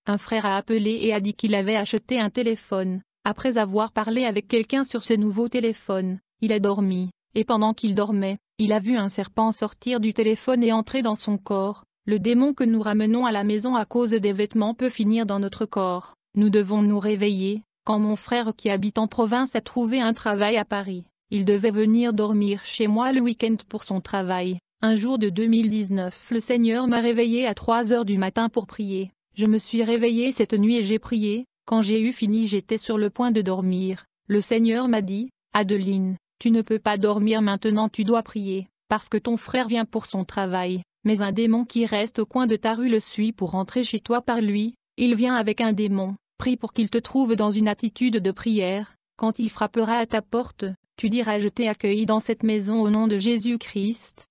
un frère a appelé et a dit qu'il avait acheté un téléphone. Après avoir parlé avec quelqu'un sur ce nouveau téléphone, il a dormi, et pendant qu'il dormait, il a vu un serpent sortir du téléphone et entrer dans son corps. Le démon que nous ramenons à la maison à cause des vêtements peut finir dans notre corps. Nous devons nous réveiller. Quand mon frère qui habite en province a trouvé un travail à Paris, il devait venir dormir chez moi le week-end pour son travail. Un jour de 2019, le Seigneur m'a réveillé à 3 heures du matin pour prier. Je me suis réveillé cette nuit et j'ai prié. Quand j'ai eu fini, j'étais sur le point de dormir. Le Seigneur m'a dit, Adeline, tu ne peux pas dormir maintenant, tu dois prier, parce que ton frère vient pour son travail. Mais un démon qui reste au coin de ta rue le suit pour rentrer chez toi par lui. Il vient avec un démon. Prie pour qu'il te trouve dans une attitude de prière. Quand il frappera à ta porte, tu diras: je t'ai accueilli dans cette maison au nom de Jésus-Christ.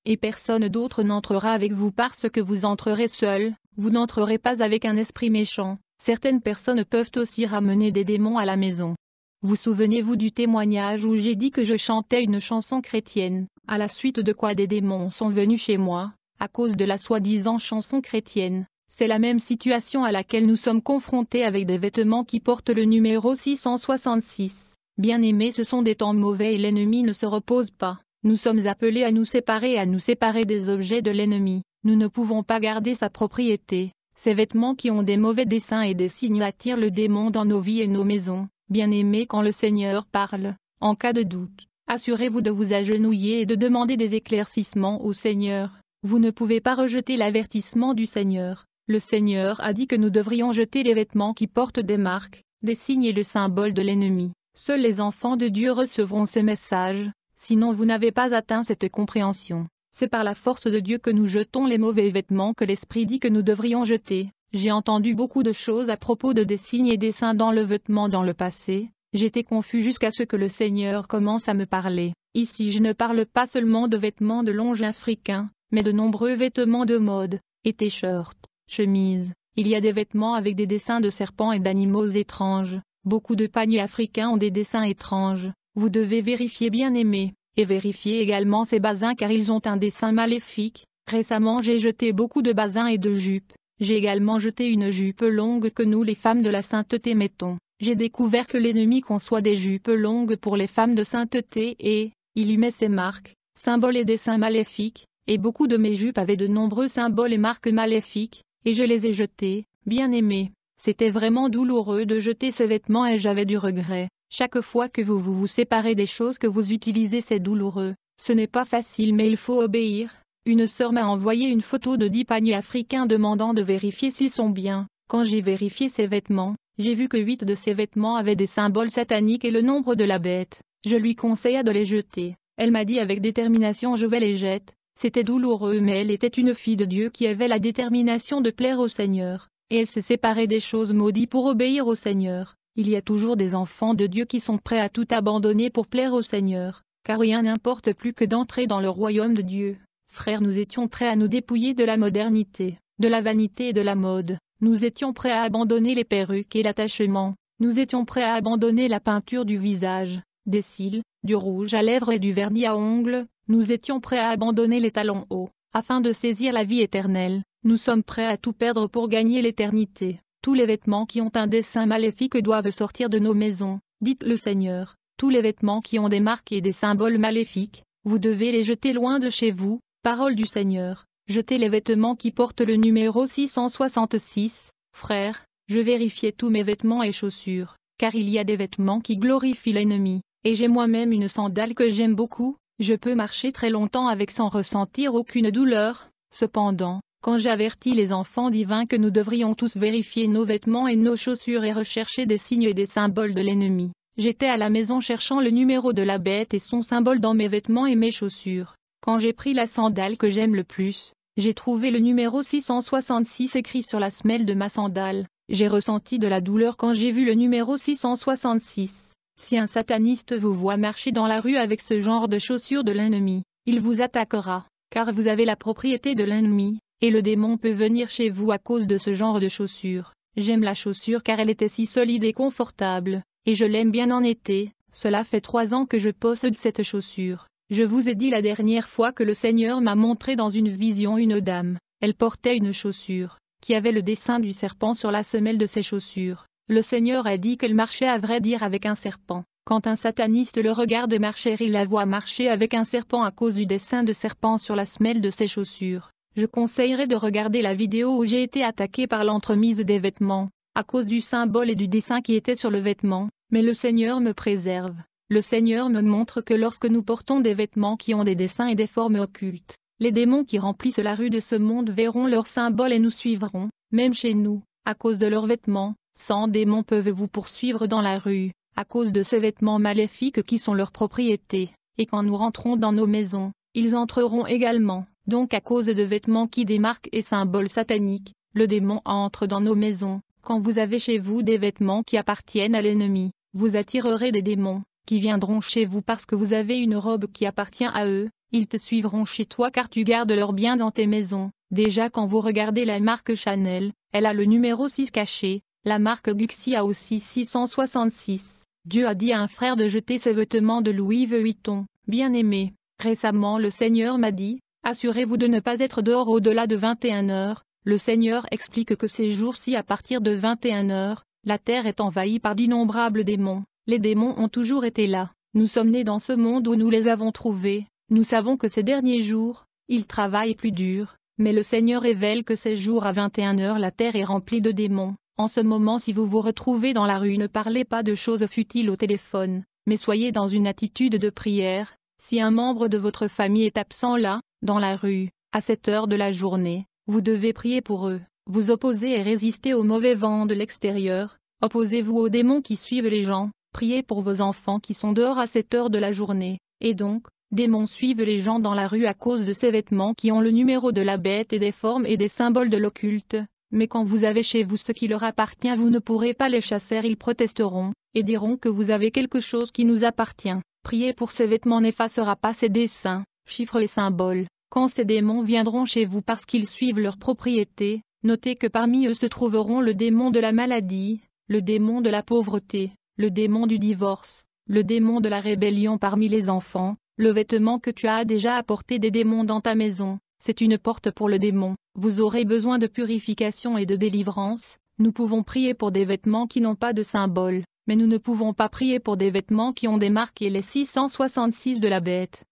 Et personne d'autre n'entrera avec vous parce que vous entrerez seul, vous n'entrerez pas avec un esprit méchant. Certaines personnes peuvent aussi ramener des démons à la maison. Vous souvenez-vous du témoignage où j'ai dit que je chantais une chanson chrétienne, à la suite de quoi des démons sont venus chez moi, à cause de la soi-disant chanson chrétienne? C'est la même situation à laquelle nous sommes confrontés avec des vêtements qui portent le numéro 666. Bien-aimés, ce sont des temps mauvais et l'ennemi ne se repose pas. Nous sommes appelés à nous séparer des objets de l'ennemi. Nous ne pouvons pas garder sa propriété. Ces vêtements qui ont des mauvais dessins et des signes attirent le démon dans nos vies et nos maisons. Bien-aimés, quand le Seigneur parle, en cas de doute, assurez-vous de vous agenouiller et de demander des éclaircissements au Seigneur. Vous ne pouvez pas rejeter l'avertissement du Seigneur. Le Seigneur a dit que nous devrions jeter les vêtements qui portent des marques, des signes et le symbole de l'ennemi. Seuls les enfants de Dieu recevront ce message, sinon vous n'avez pas atteint cette compréhension. C'est par la force de Dieu que nous jetons les mauvais vêtements que l'Esprit dit que nous devrions jeter. J'ai entendu beaucoup de choses à propos de des signes et des signs dans le vêtement dans le passé. J'étais confus jusqu'à ce que le Seigneur commence à me parler. Ici je ne parle pas seulement de vêtements de longe africains, mais de nombreux vêtements de mode, et t-shirts, chemises. Il y a des vêtements avec des dessins de serpents et d'animaux étranges. Beaucoup de paniers africains ont des dessins étranges. Vous devez vérifier, bien-aimés, et vérifier également ces basins car ils ont un dessin maléfique. Récemment j'ai jeté beaucoup de basins et de jupes. J'ai également jeté une jupe longue que nous les femmes de la sainteté mettons. J'ai découvert que l'ennemi conçoit des jupes longues pour les femmes de sainteté et, il y met ses marques, symboles et dessins maléfiques, et beaucoup de mes jupes avaient de nombreux symboles et marques maléfiques, et je les ai jetées, bien-aimés. C'était vraiment douloureux de jeter ces vêtements et j'avais du regret. Chaque fois que vous séparez des choses que vous utilisez, c'est douloureux. Ce n'est pas facile mais il faut obéir. Une sœur m'a envoyé une photo de 10 paniers africains demandant de vérifier s'ils sont bien. Quand j'ai vérifié ces vêtements, j'ai vu que 8 de ces vêtements avaient des symboles sataniques et le nombre de la bête. Je lui conseilla de les jeter. Elle m'a dit avec détermination: je vais les jeter. C'était douloureux mais elle était une fille de Dieu qui avait la détermination de plaire au Seigneur. Et elle s'est séparée des choses maudites pour obéir au Seigneur. Il y a toujours des enfants de Dieu qui sont prêts à tout abandonner pour plaire au Seigneur, car rien n'importe plus que d'entrer dans le royaume de Dieu. Frères, nous étions prêts à nous dépouiller de la modernité, de la vanité et de la mode. Nous étions prêts à abandonner les perruques et l'attachement. Nous étions prêts à abandonner la peinture du visage, des cils, du rouge à lèvres et du vernis à ongles. Nous étions prêts à abandonner les talons hauts, afin de saisir la vie éternelle. Nous sommes prêts à tout perdre pour gagner l'éternité. Tous les vêtements qui ont un dessin maléfique doivent sortir de nos maisons, dit le Seigneur. Tous les vêtements qui ont des marques et des symboles maléfiques, vous devez les jeter loin de chez vous. Parole du Seigneur. Jetez les vêtements qui portent le numéro 666. Frères, je vérifiais tous mes vêtements et chaussures, car il y a des vêtements qui glorifient l'ennemi, et j'ai moi-même une sandale que j'aime beaucoup. Je peux marcher très longtemps avec sans ressentir aucune douleur. Cependant, quand j'avertis les enfants divins que nous devrions tous vérifier nos vêtements et nos chaussures et rechercher des signes et des symboles de l'ennemi, j'étais à la maison cherchant le numéro de la bête et son symbole dans mes vêtements et mes chaussures. Quand j'ai pris la sandale que j'aime le plus, j'ai trouvé le numéro 666 écrit sur la semelle de ma sandale. J'ai ressenti de la douleur quand j'ai vu le numéro 666. Si un sataniste vous voit marcher dans la rue avec ce genre de chaussures de l'ennemi, il vous attaquera, car vous avez la propriété de l'ennemi, et le démon peut venir chez vous à cause de ce genre de chaussures. J'aime la chaussure car elle était si solide et confortable, et je l'aime bien en été. Cela fait 3 ans que je possède cette chaussure. Je vous ai dit la dernière fois que le Seigneur m'a montré dans une vision une dame. Elle portait une chaussure. qui avait le dessin du serpent sur la semelle de ses chaussures. Le Seigneur a dit qu'elle marchait à vrai dire avec un serpent. Quand un sataniste le regarde marcher, il la voit marcher avec un serpent à cause du dessin de serpent sur la semelle de ses chaussures. Je conseillerais de regarder la vidéo où j'ai été attaqué par l'entremise des vêtements, à cause du symbole et du dessin qui était sur le vêtement, mais le Seigneur me préserve. Le Seigneur me montre que lorsque nous portons des vêtements qui ont des dessins et des formes occultes, les démons qui remplissent la rue de ce monde verront leurs symboles et nous suivront, même chez nous, à cause de leurs vêtements. 100 démons peuvent vous poursuivre dans la rue, à cause de ces vêtements maléfiques qui sont leur propriété, et quand nous rentrons dans nos maisons, ils entreront également. Donc à cause de vêtements qui démarquent et symboles sataniques, le démon entre dans nos maisons. Quand vous avez chez vous des vêtements qui appartiennent à l'ennemi, vous attirerez des démons, qui viendront chez vous parce que vous avez une robe qui appartient à eux. Ils te suivront chez toi car tu gardes leurs biens dans tes maisons. Déjà quand vous regardez la marque Chanel, elle a le numéro 6 caché, la marque Gucci a aussi 666. Dieu a dit à un frère de jeter ses vêtements de Louis Vuitton. Bien-aimé, récemment le Seigneur m'a dit, assurez-vous de ne pas être dehors au-delà de 21 heures. Le Seigneur explique que ces jours-ci à partir de 21 heures, la terre est envahie par d'innombrables démons. Les démons ont toujours été là. Nous sommes nés dans ce monde où nous les avons trouvés. Nous savons que ces derniers jours, ils travaillent plus dur, mais le Seigneur révèle que ces jours à 21 heures la terre est remplie de démons. En ce moment si vous vous retrouvez dans la rue ne parlez pas de choses futiles au téléphone, mais soyez dans une attitude de prière. Si un membre de votre famille est absent là, dans la rue, à cette heure de la journée, vous devez prier pour eux, vous opposer et résister au mauvais vent de l'extérieur, opposez-vous aux démons qui suivent les gens, priez pour vos enfants qui sont dehors à cette heure de la journée, et donc, démons suivent les gens dans la rue à cause de ces vêtements qui ont le numéro de la bête et des formes et des symboles de l'occulte, mais quand vous avez chez vous ce qui leur appartient vous ne pourrez pas les chasser, ils protesteront, et diront que vous avez quelque chose qui nous appartient. Prier pour ces vêtements n'effacera pas ces dessins, chiffres et symboles. Quand ces démons viendront chez vous parce qu'ils suivent leur propriété, notez que parmi eux se trouveront le démon de la maladie, le démon de la pauvreté, le démon du divorce, le démon de la rébellion parmi les enfants. Le vêtement que tu as déjà apporté des démons dans ta maison, c'est une porte pour le démon. Vous aurez besoin de purification et de délivrance. Nous pouvons prier pour des vêtements qui n'ont pas de symbole, mais nous ne pouvons pas prier pour des vêtements qui ont des marques et les 666 de la bête.